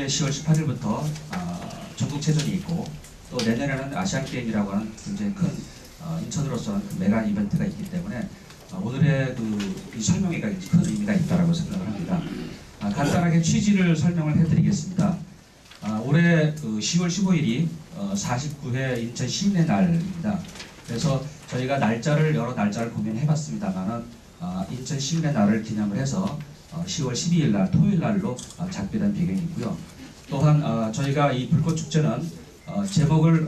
10월 18일부터 전국체전이 있고 또 내년에는 아시안게임이라고 하는 굉장히 큰 인천으로서는 그 메가 이벤트가 있기 때문에 오늘의 이 설명회가 큰 의미가 있다고 생각을 합니다. 간단하게 취지를 설명을 해드리겠습니다. 올해 10월 15일이 49회 인천 시민의 날입니다. 그래서 저희가 여러 날짜를 고민해봤습니다만은 인천 시민의 날을 기념을 해서 10월 12일 날 토요일 날로 작별한 배경이고요. 또한 저희가 이 불꽃축제는 제목을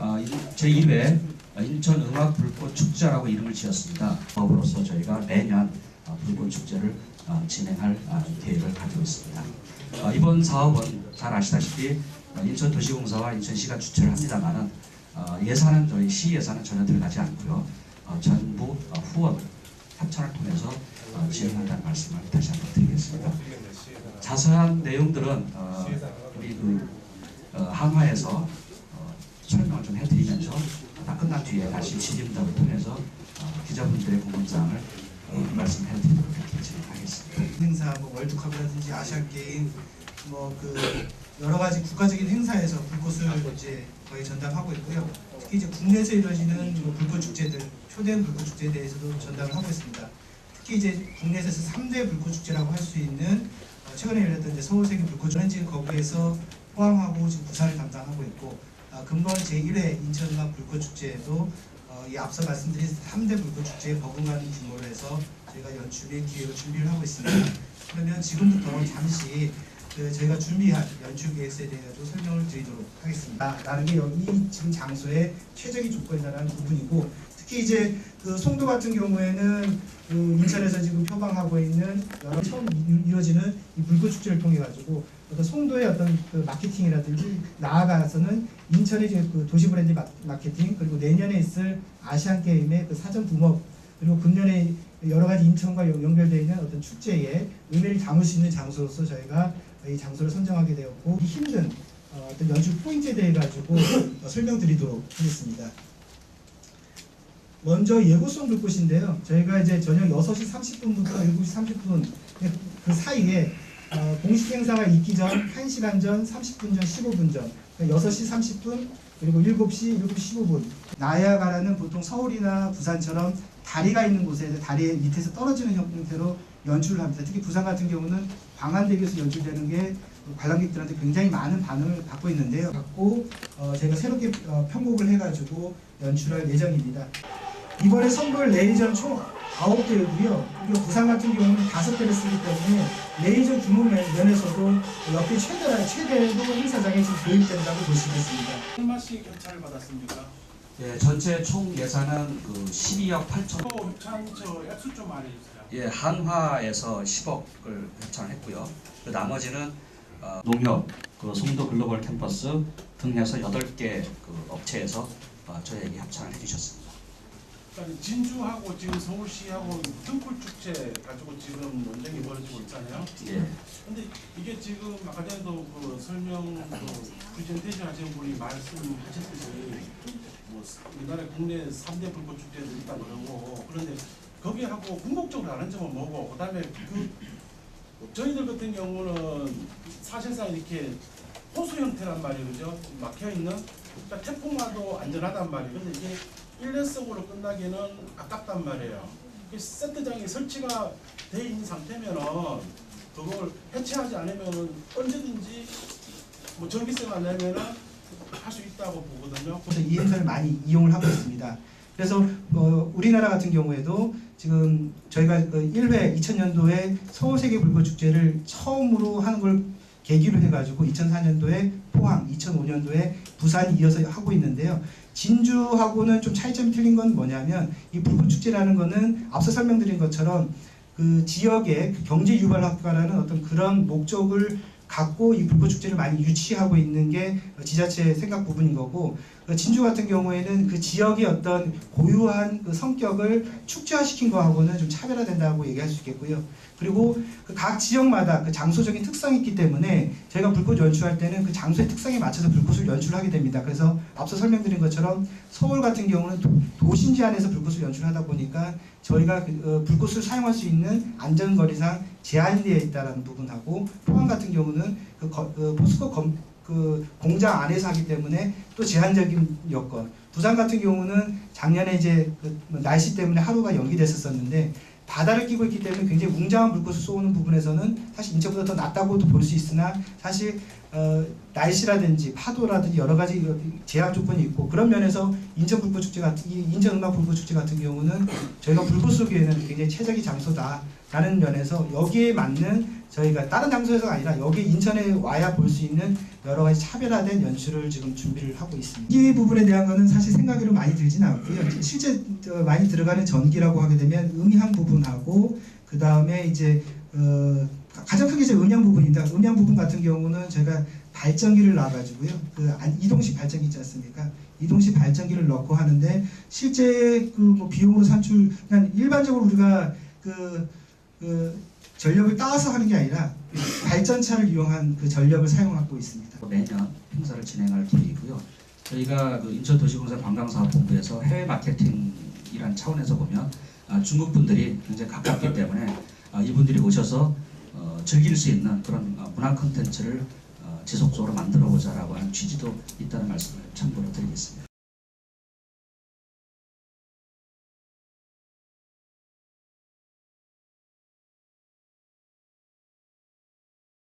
제1회 인천음악불꽃축제라고 이름을 지었습니다. 법으로서 저희가 매년 불꽃축제를 진행할 계획을 가지고 있습니다. 이번 사업은 잘 아시다시피 인천도시공사와 인천시가 주최를 합니다만은 예산은 저희 시 예산은 전혀 들어가지 않고요. 전부 후원 협찬을 통해서 진행한다는 말씀을 다시 한번 드리겠습니다. 자세한 내용들은 우리 한화에서 설명을 좀 해드리면서 다 끝난 뒤에 다시 질의응답을 통해서 기자분들의 궁금사항을 말씀해드리도록 이렇게 진행하겠습니다. 행사, 월드컵이라든지 아시안게임, 여러 가지 국가적인 행사에서 불꽃을 이제 거의 전담하고 있고요. 특히 이제 국내에서 이루어지는 불꽃 축제들, 초대형 불꽃 축제에 대해서도 전담을 하고 있습니다. 특히 이제 국내에서 3대 불꽃 축제라고 할 수 있는 최근에 열렸던 이제 서울세계 불꽃축제는 지금 거기에서 포항하고 지금 부산을 담당하고 있고, 금번 제1회 인천음악 불꽃축제에도 이 앞서 말씀드린 3대 불꽃축제에 버금가는 규모로 해서 저희가 연출의 기획을 준비를 하고 있습니다. 그러면 지금부터 잠시 저희가 준비한 연출 계획서에 대해서 설명을 드리도록 하겠습니다. 라는 게 여기 지금 장소의 최적의 조건이라는 부분이고, 특히 이제 송도 같은 경우에는 인천에서 지금 표방하고 있는 처음 이루어지는 이 불꽃축제를 통해 가지고 송도의 어떤 마케팅이라든지 나아가서는 인천의 도시 브랜드 마케팅, 그리고 내년에 있을 아시안 게임의 사전 붐업, 그리고 금년에 여러 가지 인천과 연결되어 있는 어떤 축제에 의미를 담을 수 있는 장소로서 저희가 이 장소를 선정하게 되었고, 이 힘든 어떤 연출 포인트에 대해 가지고 설명드리도록 하겠습니다. 먼저 예고성 불꽃인데요. 저희가 이제 저녁 6시 30분부터 7시 30분 그 사이에 공식 행사가 있기 전 1시간 전, 30분 전, 15분 전, 그러니까 6시 30분 그리고 7시, 7시 15분. 나야가라는 보통 서울이나 부산처럼 다리가 있는 곳에 다리 밑에서 떨어지는 형태로 연출을 합니다. 특히 부산 같은 경우는 광안대교에서 연출되는 게 관람객들한테 굉장히 많은 반응을 받고 있는데요. 저희가 새롭게 편곡을 해가지고 연출할 예정입니다. 이번에 선보일 레이저는 총 9대이고요. 그리고 부산 같은 경우는 5대를 쓰기 때문에 레이저 규모 면에서도 역대 최대로 행사장에 지금 도입된다고 볼 수 있겠습니다. 얼마씩 협찬을 받았습니까? 예, 전체 총 예산은 12억 8천. 협찬 액수 좀 알려주세요. 예, 한화에서 10억을 협찬했고요. 그 나머지는 농협, 송도 글로벌 캠퍼스 등 해서 8개 업체에서 저희에게 협찬을 해주셨습니다. 그러니까 진주하고 지금 서울시하고 등불 축제 가지고 지금 논쟁이 벌어지고 있잖아요. 예. 근데 이게 지금 아까 전에도 프레젠테이션 하시는 분이 말씀하셨듯이 우리나라 국내 3대 불꽃 축제도 있다 그러고, 그런데 거기하고 궁극적으로 다른 점은 뭐고, 그다음에 저희들 같은 경우는 사실상 이렇게 호수 형태란 말이에요, 그죠? 막혀 있는. 그러니까 태풍와도 안전하단 말이에요. 근데 이게 일회성으로 끝나기는 아깝단 말이에요. 세트장이 설치가 돼 있는 상태면은 그걸 해체하지 않으면은 언제든지 전기세만 내면은 할 수 있다고 보거든요. 그래서 이 행사를 많이 이용을 하고 있습니다. 그래서 우리나라 같은 경우에도 지금 저희가 1회 2000년도에 서울세계 불꽃축제를 처음으로 하는 걸 계기로 해가지고 2004년도에 포항, 2005년도에 부산이 이어서 하고 있는데요. 진주하고는 좀 차이점이 틀린 건 뭐냐면, 이 불꽃축제라는 거는 앞서 설명드린 것처럼 그 지역의 경제 유발 효과라는 어떤 그런 목적을 갖고 이 불꽃축제를 많이 유치하고 있는 게 지자체의 생각 부분인 거고, 진주 같은 경우에는 그 지역의 어떤 고유한 성격을 축제화시킨 거하고는 좀 차별화된다고 얘기할 수 있겠고요. 그리고 각 지역마다 장소적인 특성이 있기 때문에 저희가 불꽃 연출할 때는 그 장소의 특성에 맞춰서 불꽃을 연출하게 됩니다. 그래서 앞서 설명드린 것처럼 서울 같은 경우는 도심지 안에서 불꽃을 연출하다 보니까 저희가 불꽃을 사용할 수 있는 안전거리상 제한되어 있다라는 부분하고 포항 같은 경우는 포스코 그 공장 안에서 하기 때문에 또 제한적인 여건. 부산 같은 경우는 작년에 이제 그 날씨 때문에 하루가 연기됐었는데 바다를 끼고 있기 때문에 굉장히 웅장한 불꽃을 쏘는 부분에서는 사실 인천보다 더 낫다고도 볼 수 있으나 사실 날씨라든지 파도라든지 여러 가지 제약 조건이 있고 그런 면에서 인천 음악 불꽃 축제 같은 경우는 저희가 불꽃 쏘기에는 굉장히 최적의 장소다라는 면에서 여기에 맞는 저희가 다른 장소에서가 아니라 여기 인천에 와야 볼 수 있는 여러 가지 차별화된 연출을 지금 준비를 하고 있습니다. 이 부분에 대한 거는 사실 생각으로 많이 들진 않고요. 실제 많이 들어가는 전기라고 하게 되면 음향 부분하고 그 다음에 이제 가장 크게 이제 음향 부분입니다. 음향 부분 같은 경우는 제가 발전기를 놔가지고요. 이동식 발전기 있지 않습니까? 이동식 발전기를 넣고 하는데 실제 뭐 비용으로 산출 그냥 일반적으로 우리가 전력을 따서 하는 게 아니라 발전차를 이용한 그 전력을 사용하고 있습니다. 매년 행사를 진행할 계획이고요. 저희가 인천도시공사 관광사업본부에서 해외 마케팅이란 차원에서 보면 중국 분들이 굉장히 가깝기 때문에 이분들이 오셔서 즐길 수 있는 그런 문화 콘텐츠를 지속적으로 만들어보자라고 하는 취지도 있다는 말씀을 참고로 드리겠습니다.